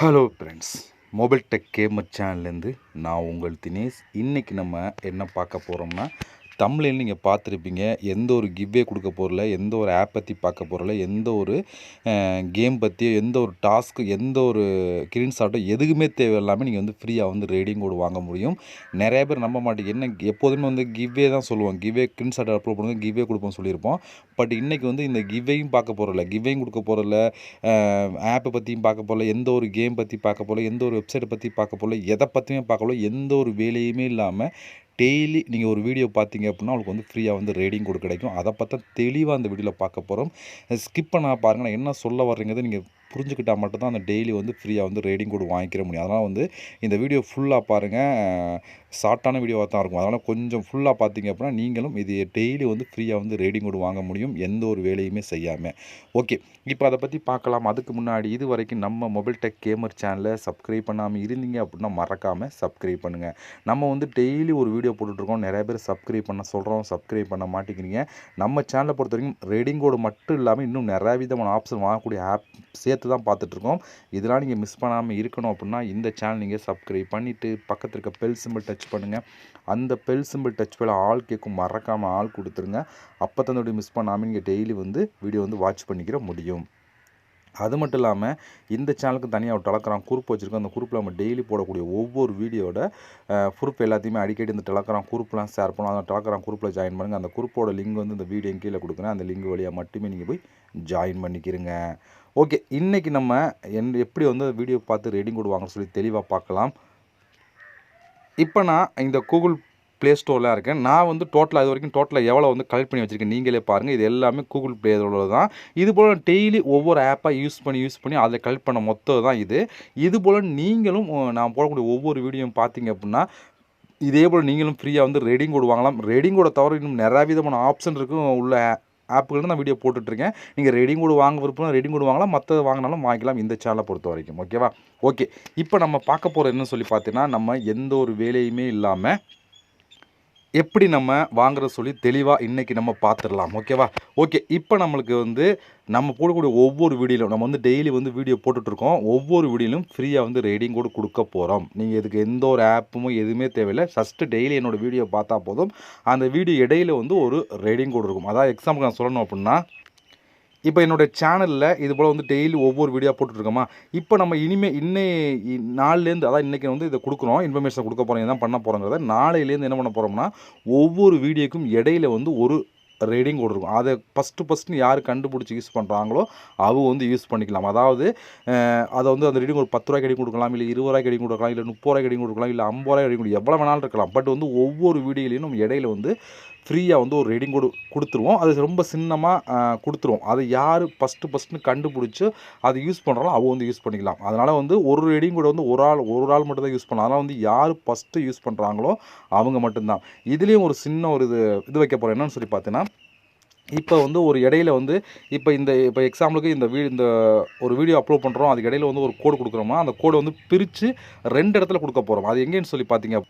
Hello friends, mobile tech gamer சேனல்லேருந்து நான் உங்கள் தினேஷ். இன்றைக்கி நம்ம என்ன பார்க்க போகிறோம்னா, தமிழில் நீங்கள் பார்த்துருப்பீங்க. எந்த ஒரு கிவ்வே கொடுக்க போகிறல, எந்த ஒரு ஆப் பற்றி பார்க்க போகிறல, எந்த ஒரு கேம் பற்றியோ, எந்த ஒரு டாஸ்க்கு, எந்த ஒரு ஸ்க்ரீன்ஷாட்டோ எதுக்குமே தேவையில்லாமல் நீங்கள் வந்து ஃப்ரீயாக வந்து ரேடிங் கோடு வாங்க முடியும். நிறைய பேர் நம்ப மாட்டேங்க. என்ன எப்போதுமே வந்து கிவ்வே தான் சொல்லுவோம், கிவ்வே ஸ்க்ரீன்ஷாட் அப்லோட் பண்ணுறது கிவ்வே கொடுப்போம்னு சொல்லியிருப்போம். பட் இன்றைக்கி வந்து இந்த கிவ்வேயும் பார்க்க போகிறல, கிவ்வேயும் கொடுக்க போகிறல, ஆப்பை பற்றியும் பார்க்க போகல, எந்த ஒரு கேம் பற்றி பார்க்க போகல, எந்த ஒரு வெப்சைட்டை பற்றி பார்க்க போகல, எதை பற்றியுமே பார்க்கல. எந்த ஒரு வேலையுமே இல்லாமல் டெய்லி நீங்கள் ஒரு வீடியோ பார்த்தீங்க அப்படின்னா உங்களுக்கு வந்து ஃப்ரீயாக வந்து ரேடிங் கோடு கிடைக்கும். அதை பார்த்தா தெளிவாக அந்த வீடியோவில் பார்க்க போகிறோம். ஸ்கிப் பண்ண பாருங்கள். நான் என்ன சொல்ல வர்றீங்கிறத நீங்கள் புரிஞ்சுக்கிட்டால் மட்டும்தான் அந்த டெய்லி வந்து ஃப்ரீயாக வந்து ரேடிங் கோடு வாங்கிக்கிற முடியும். அதனால் வந்து இந்த வீடியோ ஃபுல்லாக பாருங்கள். ஷார்ட்டான வீடியோவாக தான் இருக்கும். அதனால் கொஞ்சம் ஃபுல்லாக பார்த்தீங்க அப்படின்னா நீங்களும் இது டெய்லி வந்து ஃப்ரீயாக வந்து ரேடிங் கோடு வாங்க முடியும், எந்த ஒரு வேலையுமே செய்யாமல். ஓகே, இப்போ அதை பற்றி பார்க்கலாம். அதுக்கு முன்னாடி இது வரைக்கும் நம்ம மொபைல் டெக் கேமர் சேனலை சப்ஸ்கிரைப் பண்ணாமல் இருந்தீங்க அப்படின்னா மறக்காமல் சப்ஸ்கிரைப் பண்ணுங்கள். நம்ம வந்து டெய்லி ஒரு வீடியோ போட்டுட்ருக்கோம். நிறைய பேர் சப்ஸ்கிரைப் பண்ண சொல்கிறோம், சப்ஸ்கிரைப் பண்ண மாட்டேங்கிறீங்க. நம்ம சேனலை பொறுத்த வரைக்கும் ரேடிங் கோடு மட்டும் இல்லாமல் இன்னும் நிறைய விதமான ஆப்ஷன் வாங்கக்கூடிய ஆப் சேர்த்து தான் பார்த்துட்ருக்கோம். இதெல்லாம் நீங்கள் மிஸ் பண்ணாமல் இருக்கணும் அப்படின்னா இந்த சேனல் நீங்கள் சப்ஸ்கிரைப் பண்ணிவிட்டு பக்கத்தில் இருக்க பெல் சிம்பிள் டச் பண்ணுங்கள். அந்த பெல் சிம்பிள் டச் பண்ண ஆல் கேட்கும், மறக்காமல் ஆள் கொடுத்துருங்க. அப்போ தான் மிஸ் பண்ணாமல் நீங்கள் டெய்லி வந்து வீடியோ வந்து வாட்ச் பண்ணிக்கிற முடியும். அது மட்டும் இல்லாமல் இந்த சேனலுக்கு தனியாக ஒரு டெலகிராம் குரூப் வச்சுருக்கோம். அந்த குரூப்பில் நம்ம டெய்லி போடக்கூடிய ஒவ்வொரு வீடியோட ப்ரூஃப் எல்லாத்தையுமே அடிக்கடி இந்த டெலகிராம் குரூப்லாம் ஷேர் பண்ணுவோம். அந்த டெலகிராம் குரூப்பில் ஜாயின் பண்ணுங்கள். அந்த குரூப்போட லிங்க் வந்து இந்த வீடியோ கீழே கொடுக்குறேன். அந்த லிங்க் வழியாக மட்டுமே நீங்கள் போய் ஜாயின் பண்ணிக்கிறீங்க. ஓகே, இன்றைக்கி நம்ம எப்படி வந்து வீடியோ பார்த்து ரேடிங் கோடு வாங்க சொல்லி தெளிவாக பார்க்கலாம். இப்போ நான் இந்த கூகுள் ப்ளே ஸ்டோரில் இருக்கேன். நான் வந்து டோட்டலாக இது வரைக்கும் எவ்வளோ வந்து கலெக்ட் பண்ணி வச்சுருக்கேன் நீங்களே பாருங்கள். இது எல்லாமே கூகுள் ப்ளேயோட தான். இது போல் டெய்லி ஒவ்வொரு ஆப்பாக யூஸ் பண்ணி அதில் கலெக்ட் பண்ண மொத்தம் தான் இது போல் நீங்களும் நான் போடக்கூடிய ஒவ்வொரு வீடியோவும் பார்த்தீங்க அப்படின்னா இதே போல் நீங்களும் ஃப்ரீயாக வந்து ரேடிங் கோடு வாங்கலாம். ரேடிங் கோடை தவிர இன்னும் நிறைய விதமான ஆப்ஷன் இருக்கும் உள்ள ஆப்புகள் நான் வீடியோ போட்டுட்ருக்கேன். நீங்கள் ரேடிங் கோடு வாங்க விருப்பம் ரேடிங் கோடு வாங்கலாம், மற்றது வாங்கினாலும் வாங்கிக்கலாம் இந்த சேனலை பொறுத்த வரைக்கும். ஓகேவா? ஓகே, இப்போ நம்ம பார்க்க போகிற என்னன்னு சொல்லி பார்த்தீங்கன்னா, நம்ம எந்த ஒரு வேலையுமே இல்லாமல் எப்படி நம்ம வாங்குறது சொல்லி தெளிவாக இன்றைக்கி நம்ம பார்த்துடலாம். ஓகேவா? ஓகே, இப்போ நம்மளுக்கு வந்து நம்ம போடக்கூடிய ஒவ்வொரு வீடியோவிலும் நம்ம வந்து டெய்லி வந்து வீடியோ போட்டுட்ருக்கோம். ஒவ்வொரு வீடியோவிலும் ஃப்ரீயாக வந்து ரேடிங் கோடு கொடுக்க போகிறோம். நீங்கள் இதுக்கு எந்த ஒரு ஆப்பும் எதுவுமே தேவையில்லை. ஃபஸ்ட்டு டெய்லி என்னோடய வீடியோ பார்த்தா போதும். அந்த வீடியோ இடையில் வந்து ஒரு ரேடிங் கோடு இருக்கும். அதாவது எக்ஸாம்பிள் நான் சொல்லணும் அப்படின்னா, இப்போ என்னோடய சேனலில் இது போல் வந்து டெய்லி ஒவ்வொரு வீடியோ போட்டுட்ருக்கோமா, இப்போ நம்ம நாளையிலேருந்து, அதாவது இன்றைக்கி வந்து இதை கொடுக்குறோம், இன்ஃபர்மேஷன் கொடுக்க போகிறோம், இதான் பண்ண போகிறோங்கிறத நாளையிலேருந்து என்ன பண்ண போகிறோம்னா, ஒவ்வொரு வீடியோக்கும் இடையில் வந்து ஒரு ரேடிங் கோடு இருக்கும். அதை ஃபஸ்ட்டு யார் கண்டுபிடிச்சி யூஸ் பண்ணுறாங்களோ அவங்க வந்து யூஸ் பண்ணிக்கலாம். அதாவது அதை வந்து அந்த ரேடிங் ஒரு 10 ரூபாய்க்கு ரேடிங் கொடுக்கலாம், இல்லை 20 ரூபாய்க்கு ரேடிங் கொடுக்கலாம், இல்லை 30 ரூபாய்க்கு ரேடிங் கொடுக்கலாம், இல்லை 50 ரூபாய்க்கு ரேடிங் கொடுக்கலாம், எவ்வளோ வேணாலும் இருக்கலாம். பட் வந்து ஒவ்வொரு வீடியோலையும் நம்ம இடையில வந்து ஃப்ரீயாக வந்து ஒரு ரேடிங் கோடு கொடுத்துருவோம். அது ரொம்ப சின்னமாக கொடுத்துருவோம். அதை யார் ஃபஸ்ட்டுன்னு கண்டுபிடிச்சி அதை யூஸ் பண்ணுறாங்களோ அவங்க வந்து யூஸ் பண்ணிக்கலாம். அதனால் வந்து ஒரு ரேடிங் கோடு வந்து ஒரு ஆள் மட்டும் தான் யூஸ் பண்ணலாம். அதனால் வந்து யார் ஃபஸ்ட்டு யூஸ் பண்ணுறாங்களோ அவங்க மட்டும்தான். இதுலேயும் ஒரு சின்ன ஒரு இது வைக்க போகிறோம். என்னன்னு சொல்லி பார்த்தீங்கன்னா, இப்போ வந்து ஒரு இடையில வந்து இப்போ எக்ஸாம்பிளுக்கு இந்த ஒரு வீடியோ அப்லோட் பண்ணுறோம். அதுக்கு இடையில வந்து ஒரு கோடு கொடுக்குறோம்னா அந்த கோடை வந்து பிரித்து 2 இடத்துல கொடுக்க போகிறோம். அது எங்கேன்னு சொல்லி பார்த்தீங்க,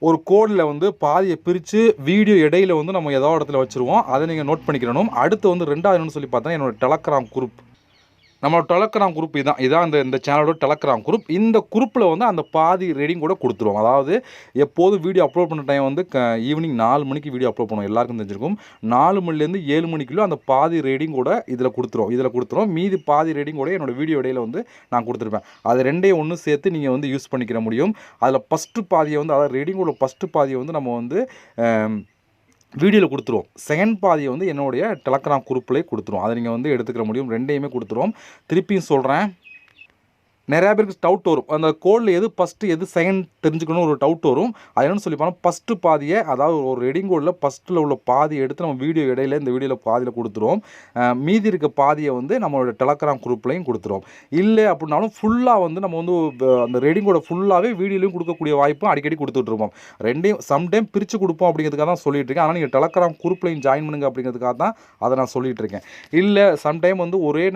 ஒரு கோடில் வந்து பாதியை பிரித்து வீடியோ இடையில வந்து நம்ம ஏதோ இடத்துல வச்சுருவோம். அதை நீங்கள் நோட் பண்ணிக்கிறணும். அடுத்து வந்து 2வது என்னன்னு சொல்லி பார்த்தா என்னோடய டெலகிராம் குரூப், நம்மளோட டெலகிராம் குரூப் இதான் இந்த சேனலோட டெலகிராம் குரூப். இந்த குரூப்பில் வந்து அந்த பாதி ரேடிங் கூட கொடுத்துருவோம். அதாவது எப்போதும் வீடியோ அப்லோட் பண்ணுற டைம் வந்து ஈவினிங் 4 மணிக்கு வீடியோ அப்லோட் பண்ணுவோம். எல்லாருக்கும் தெரிஞ்சிருக்கும். 4 மணிலேருந்து 7 மணிக்குள்ளே அந்த பாதி ரேடிங் கூட இதில் கொடுத்துருவோம். மீதி பாதி ரேடிங் கூட என்னோடய வீடியோ இடையில வந்து நான் கொடுத்துருப்பேன். அது ரெண்டையும் ஒன்று சேர்த்து நீங்கள் வந்து யூஸ் பண்ணிக்கிற முடியும். அதில் ஃபஸ்ட்டு பாதியை வந்து, அதாவது ரேடிங்கோட ஃபஸ்ட்டு பாதியை வந்து நம்ம வந்து வீடியோவில் கொடுத்துருவோம். செகண்ட் பாதியை வந்து என்னுடைய டெலகிராம் குரூப்லேயே கொடுத்துருவோம். அதை நீங்கள் வந்து எடுத்துக்கிற முடியும். ரெண்டையுமே கொடுத்துருவோம். திருப்பியும் சொல்கிறேன், நிறையா பேருக்கு டவுட் வரும். அந்த கோடில் எது ஃபஸ்ட்டு எது செகண்ட் தெரிஞ்சுக்கணும் ஒரு டவுட் வரும். அது என்னன்னு சொல்லி பார்த்தா, ஃபஸ்ட்டு பாதியை, அதாவது ஒரு ரேடிங் கோடில் ஃபஸ்ட்டில் உள்ள பாதியை எடுத்து நம்ம வீடியோ இடையில இந்த வீடியோவில் பாதியில் கொடுத்துருவோம். மீதி இருக்க பாதியை வந்து நம்மளோட டெலகிராம் குரூப்லையும் கொடுத்துருவோம். இல்லை அப்படின்னாலும் ஃபுல்லாக வந்து நம்ம வந்து அந்த ரேடிங் கோடை ஃபுல்லாகவே வீடியோலையும் கொடுக்கக்கூடிய வாய்ப்பும் அடிக்கடி கொடுத்துட்ருப்போம். ரெண்டையும் சம்டைம் பிரித்து கொடுப்போம் அப்படிங்கிறதுக்காக தான் சொல்லிட்டு இருக்கேன். ஆனால் நீங்கள் டெலகிராம் குரூப்லையும் ஜாயின் பண்ணுங்க அப்படிங்கிறதுக்காக தான் அதை நான் சொல்லிகிட்டு இருக்கேன். இல்லை சம்டைம் வந்து ஒரு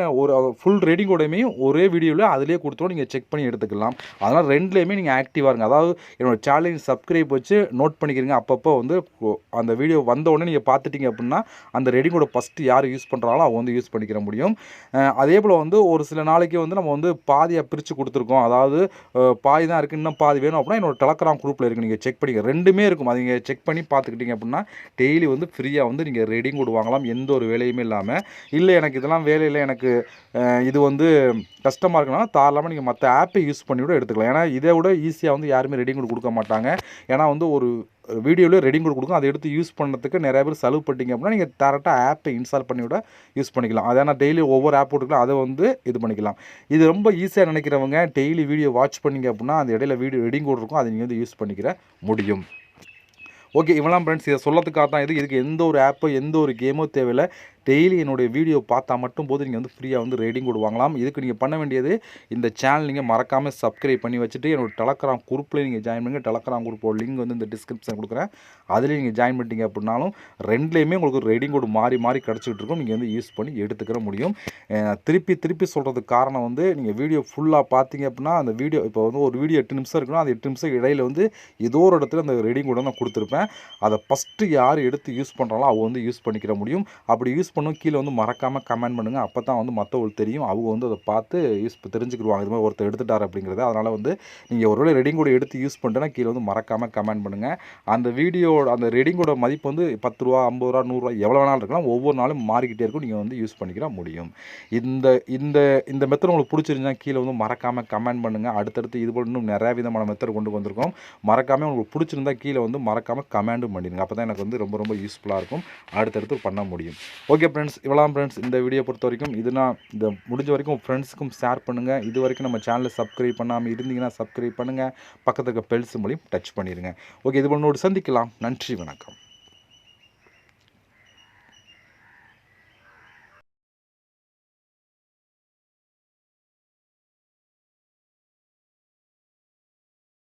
ஃபுல் ரேடிங் கோடையுமே ஒரே வீடியோவில் அதிலே கொடுத்துரும், நீங்கள் செக் பண்ணி எடுத்துக்கலாம். அதனால் ரெண்டுலேயுமே நீங்கள் ஆக்டிவாக இருங்க. அதாவது என்னோடய சேனலின் சப்ஸ்கிரைப் வச்சு நோட் பண்ணிக்கிறீங்க. அப்பப்போ வந்து அந்த வீடியோ வந்த உடனே நீங்கள் பார்த்துட்டிங்க அப்படின்னா அந்த ரெடிங் கோடை ஃபஸ்ட்டு யார் யூஸ் பண்ணுறாங்களோ அவங்க வந்து யூஸ் பண்ணிக்கிற முடியும். அதே போல் வந்து ஒரு சில நாளைக்கு வந்து நம்ம வந்து பாதியாக பிரித்து கொடுத்துருக்கோம். அதாவது பாதி தான் இருக்குது, இன்னும் பாதி வேணும் அப்படின்னா என்னோட டெலகிராம் குரூப்பில் இருக்குது, நீங்கள் செக் பண்ணிக்க. ரெண்டுமே இருக்கும், அது நீங்கள் செக் பண்ணி பார்த்துக்கிட்டிங்க அப்படின்னா டெய்லி வந்து ஃப்ரீயாக வந்து நீங்கள் ரெடிங் கோட் வாங்கலாம் எந்த ஒரு வேலையுமே இல்லாமல். இல்லை எனக்கு இதெல்லாம் வேலை இல்லை, எனக்கு இது வந்து கஷ்டமாக இருக்குன்னா தாராளமாக நீங்கள் மற்ற ஆப்பை யூஸ் பண்ணி கூட எடுத்துக்கலாம். ஏன்னா இதை விட ஈஸியாக வந்து யாருமே ரெடிங் கோட் கொடுக்க மாட்டாங்க. ஏன்னா வந்து ஒரு வீடியோவில் ரெடிங் கோட் கொடுக்கும், அதை எடுத்து யூஸ் பண்ணுறதுக்கு நிறைய பேர் செலவு பண்ணிட்டீங்க அப்படின்னா நீங்கள் டேரெக்டாக ஆப்பை இன்ஸ்டால் பண்ணி விட யூஸ் பண்ணிக்கலாம். அதை ஆனால் டெய்லி ஒவ்வொரு ஆப் போட்டுக்கலாம், அதை வந்து இது பண்ணிக்கலாம். இது ரொம்ப ஈஸியாக நினைக்கிறவங்க டெய்லி வீடியோ வாட்ச் பண்ணிங்க அப்படின்னா அந்த இடையில வீடியோ ரெடிங் கோட் இருக்கும், அதை நீங்கள் வந்து யூஸ் பண்ணிக்கிற முடியும். ஓகே, இவெல்லாம் ஃப்ரெண்ட்ஸ் இதை சொல்லத்துக்காக தான் இதுக்கு எந்த ஒரு ஆப்போ எந்த ஒரு கேமோ தேவையில்லை. டெய்லி என்னுடைய வீடியோ பார்த்தா மட்டும் போது நீங்கள் வந்து ஃப்ரீயாக வந்து ரெடிங் கோட் வாங்கலாம். இதுக்கு நீங்கள் பண்ண வேண்டியது இந்த சேனல் நீங்கள் மறக்காமல் சப்ஸ்கிரைப் பண்ணி வச்சுட்டு என்னோட டெலகிராம் குரூப்பில் நீங்கள் ஜாயின் பண்ணுங்கள். டெலகிராம் குரூப்போட லிங்க் வந்து இந்த டிஸ்கிரிப்ஷன் கொடுக்குறேன், அதில் நீங்கள் ஜாயின் பண்ணிட்டீங்க அப்படின்னாலும் ரெண்டுலேயுமே உங்களுக்கு ரெடிங் கோட் மாறி மாறி கிடச்சிக்கிட்டு இருக்கும், நீங்கள் வந்து யூஸ் பண்ணி எடுத்துக்கிற முடியும். திருப்பி சொல்கிறதுக்கு காரணம் வந்து நீங்கள் வீடியோ ஃபுல்லாக பார்த்தீங்க அப்படின்னா அந்த வீடியோ இப்போ வந்து ஒரு வீடியோ 8 நிமிஷம் இருக்குன்னா அந்த 8 நிமிஷம் இடையில வந்து ஏதோ ஒரு இடத்துல அந்த ரெடிங் கோடை நான் கொடுத்துருப்பேன். அதை ஃபஸ்ட்டு யார் எடுத்து யூஸ் பண்ணுறாங்களோ அவங்க வந்து யூஸ் பண்ணிக்கிற முடியும். அப்படி யூஸ் பண்ணும் கீழே வந்து மறக்காமல் கமெண்ட் பண்ணுங்கள். அப்போ தான் வந்து மற்றவங்களுக்கு தெரியும், அவங்க வந்து அதை பார்த்து தெரிஞ்சுக்கிடுவாங்க இது மாதிரி ஒருத்தர் எடுத்துட்டார் அப்படிங்கிறது. அதனால் வந்து நீங்கள் ஒருவேளை ரெடிங் கோடை எடுத்து யூஸ் பண்ணிட்டேன்னா கீழே வந்து மறக்காமல் கமெண்ட் பண்ணுங்கள். அந்த வீடியோட அந்த ரெடிங் கோடை மதிப்பு வந்து 10 ரூபா 50 ரூபா 100 ரூபா எவ்வளோ வேணாலும் இருக்கலாம், ஒவ்வொரு நாளும் மாறிக்கிட்டே இருக்கும், நீங்கள் வந்து யூஸ் பண்ணிக்கிற முடியும். இந்த இந்த இந்த மெத்தட் உங்களுக்கு பிடிச்சிருந்துச்சுன்னா கீழே வந்து மறக்காமல் கமெண்ட் பண்ணுங்கள். அடுத்தடுத்து இது போல் இன்னும் நிறைய விதமான மெத்தட் கொண்டு வந்திருக்கோம். மறக்காமல் உங்களுக்கு பிடிச்சிருந்தா கீழே வந்து மறக்காமல் கமெண்ட்டும் பண்ணிடுங்க. அப்போ தான் எனக்கு வந்து ரொம்ப ரொம்ப யூஸ்ஃபுல்லாக இருக்கும், அடுத்தடுத்து பண்ண முடியும். ஓகே ஃப்ரெண்ட்ஸ், இவ்வளோ ஃப்ரெண்ட்ஸ் இந்த வீடியோ பொறுத்த வரைக்கும். இதை முடிஞ்ச வரைக்கும் ஃப்ரெண்ட்ஸுக்கும் ஷேர் பண்ணுங்கள். இது வரைக்கும் நம்ம சேனலை சப்ஸ்கிரைப் பண்ணாமல் இருந்தீங்கன்னா சப்ஸ்கிரைப் பண்ணுங்கள், பக்கத்துக்கு பெல் சிம்பலையும் டச் பண்ணிடுங்க. ஓகே, இது போல சந்திக்கலாம். நன்றி, வணக்கம்.